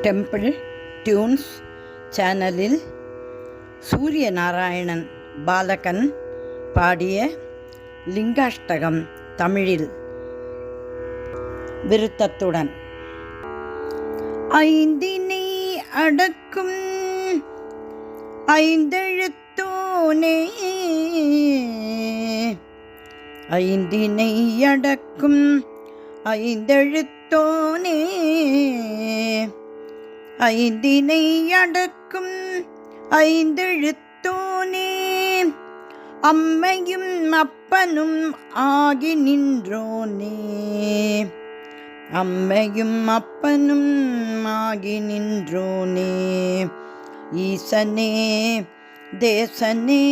Temple tunes சேனலில் சூரிய நாராயணன் பாலகன் பாடிய லிங்காஷ்டகம் தமிழில் விருத்தத்துடன். ஐந்தினை அடக்கும் ஐந்தெழுத்தோனே, ஐந்தினை அடக்கும் ஐந்தெழுத்தோனே, ஐந்தினை அடக்கும் ஐந்தெழுத்தோனே, அம்மையும் அப்பனும் ஆகி நின்றோனே, அம்மையும் அப்பனும் ஆகி நின்றோனே, ஈசனே தேசனே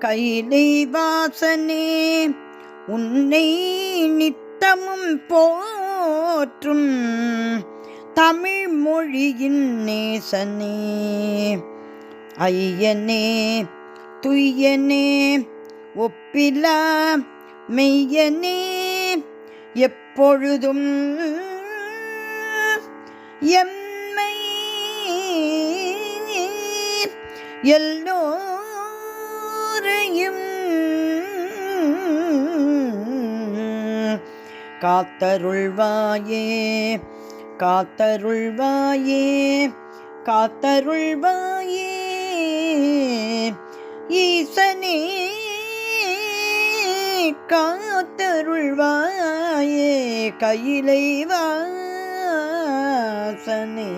கைலை வாசனே, உன்னை நித்தமும் போற்றும் தமிழ் மொழியின் நேசனே, ஐயனே துய்யனே ஒப்பிலா மெய்யனே, எப்பொழுதும் எம்மை எல்லோரையும் காத்தருள்வாயே காத்தருள்வாயே காத்தருள்வாயே, ஈசனே காத்தருள்வாயே, கையிலை வாசனே.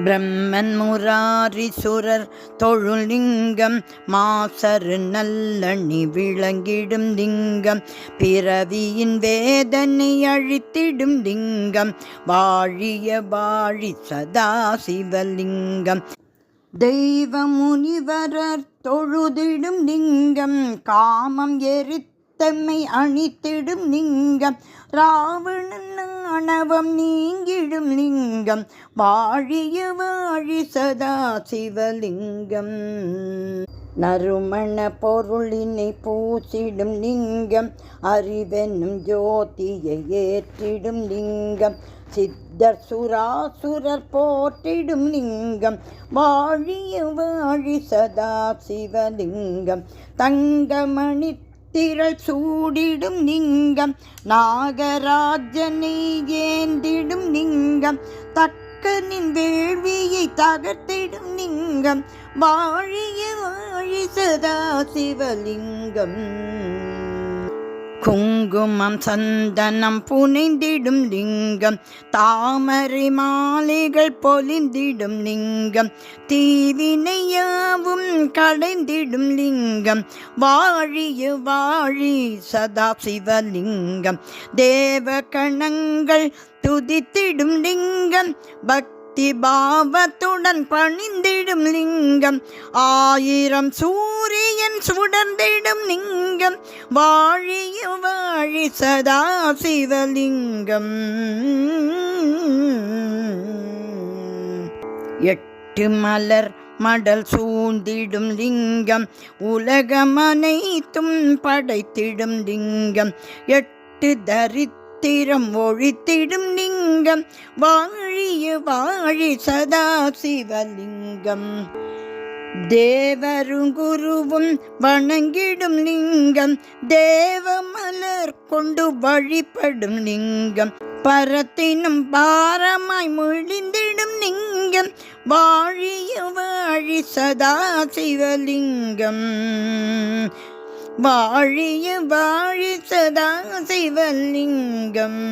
பிரம்மன் முராரி சுரர் தொழுல் லிங்கம், மாசரு நல்லணி விளங்கிடும் லிங்கம், பிறவியின் வேதனை அழித்திடும் லிங்கம், வாழிய வாழி சதா சிவலிங்கம், தெய்வ முனிவரர் தொழுதிடும் லிங்கம், காமம் எரித்தம்மை அணித்திடும் லிங்கம், ராவணன் ஆணவம் நீங்கிடும் லிங்கம், வாழிய வாழி சதா சிவலிங்கம், நறுமண பொருளினை பூசிடும் லிங்கம், அறிவெனும் ஜோதியை ஏற்றிடும் லிங்கம், சித்தர் சுராசுரர் போற்றிடும் லிங்கம், வாழிய வாழி சதா சிவலிங்கம், தங்கமணி திரள் சூடிடும் லிங்கம், நாகராஜனை ஏந்திடும் லிங்கம், தக்கனின் வேள்வியை தகர்த்திடும் லிங்கம், வாழிய வாழி சதா சிவலிங்கம், குங்குமம் சந்தனம் புனைந்திடும் லிங்கம், தாமரை மாலைகள் பொலிந்திடும் லிங்கம், தீவினையாவும் களைந்திடும் லிங்கம், வாழிய வாழி சதா சிவலிங்கம், தேவ கணங்கள் துதித்திடும் லிங்கம், பக்தி பாவத்துடன் பணிந்திடும் லிங்கம், ஆயிரம் சூரியன் சுடர்ந்திடும் லிங்கம், வாழிய வாழி சதா சிவலிங்கம், எட்டு மலர் மடல் சூழ்ந்திடும் லிங்கம், உலகமனைத்தும் படைத்திடும் லிங்கம், எட்டு தரித்திரம் ஒழித்திடும் லிங்கம், வாழிய வாழி சதா சிவலிங்கம், தேவரும் குருவும் வணங்கிடும் லிங்கம், தேவ மலர் கொண்டு வழிபடும் லிங்கம், பரத்தினும் பாரமாய் மொழிந்திடும் லிங்கம், வாழிய வாழி சதா சிவலிங்கம், வாழிய வாழி சதா சிவலிங்கம்,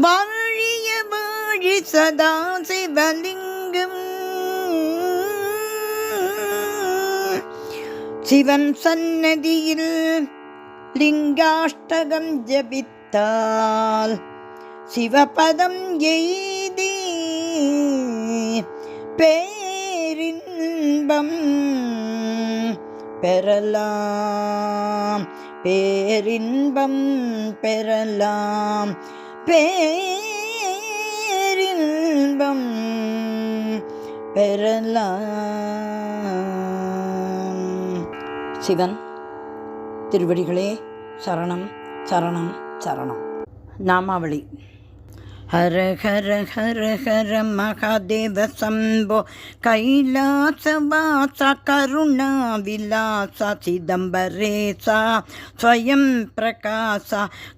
வாழிய வாழி சதா சிவலிங்கம், சிவன் சன்னதியில் லிங்காஷ்டகம் ஜபித்தால் சிவபதம் எய்தி பேரின்பம் பெறலாம், பேரின்பம் பெறலாம், பேரின்பம் பெறலாம். சிவன் திருவடிகளே சரணம் சரணம் சரணம். நாமாவளி. ஹர ஹர ஹர ஹர மகாதேவ சம்போ கைலாசவாச கருணா விலாச சிதம்பரேசா ஸ்வயம் பிரகாச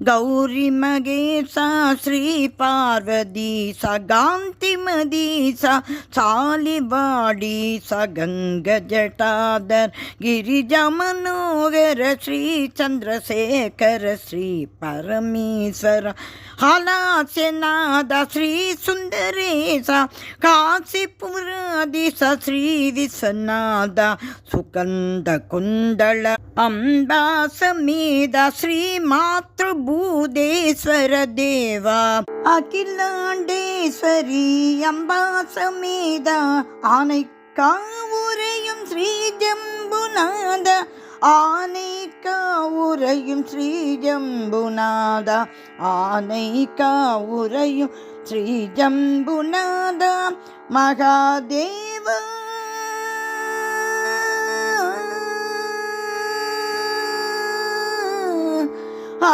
கௌரி மகேச ஸ்ரீ பார்வதீச காந்திமதீச சாலிவாடீச கங்க ஜட்டாதர் கிரிஜா மனோகர ஸ்ரீ சந்திரசேகர ஸ்ரீ பரமேஸ்வர ஹலாசநாத ஸ்ரீ சுந்தரேச காசிபுராதீச ஸ்ரீ விஸ்வநாத சுகந்த குண்டல அம்பா சமேத ஸ்ரீ மாத்ருபூதேஸ்வர தேவா அகிலாண்டேஸ்வரி அம்பா சமேத ஆனைக்கா உரையும் ஸ்ரீ ஜம்புநாத ஆனைக்கா உரையும் ஸ்ரீ ஜம்புநாத ஆனைக்கா உரையும் ஸ்ரீ ஜம்புநாத மகாதேவ ஆ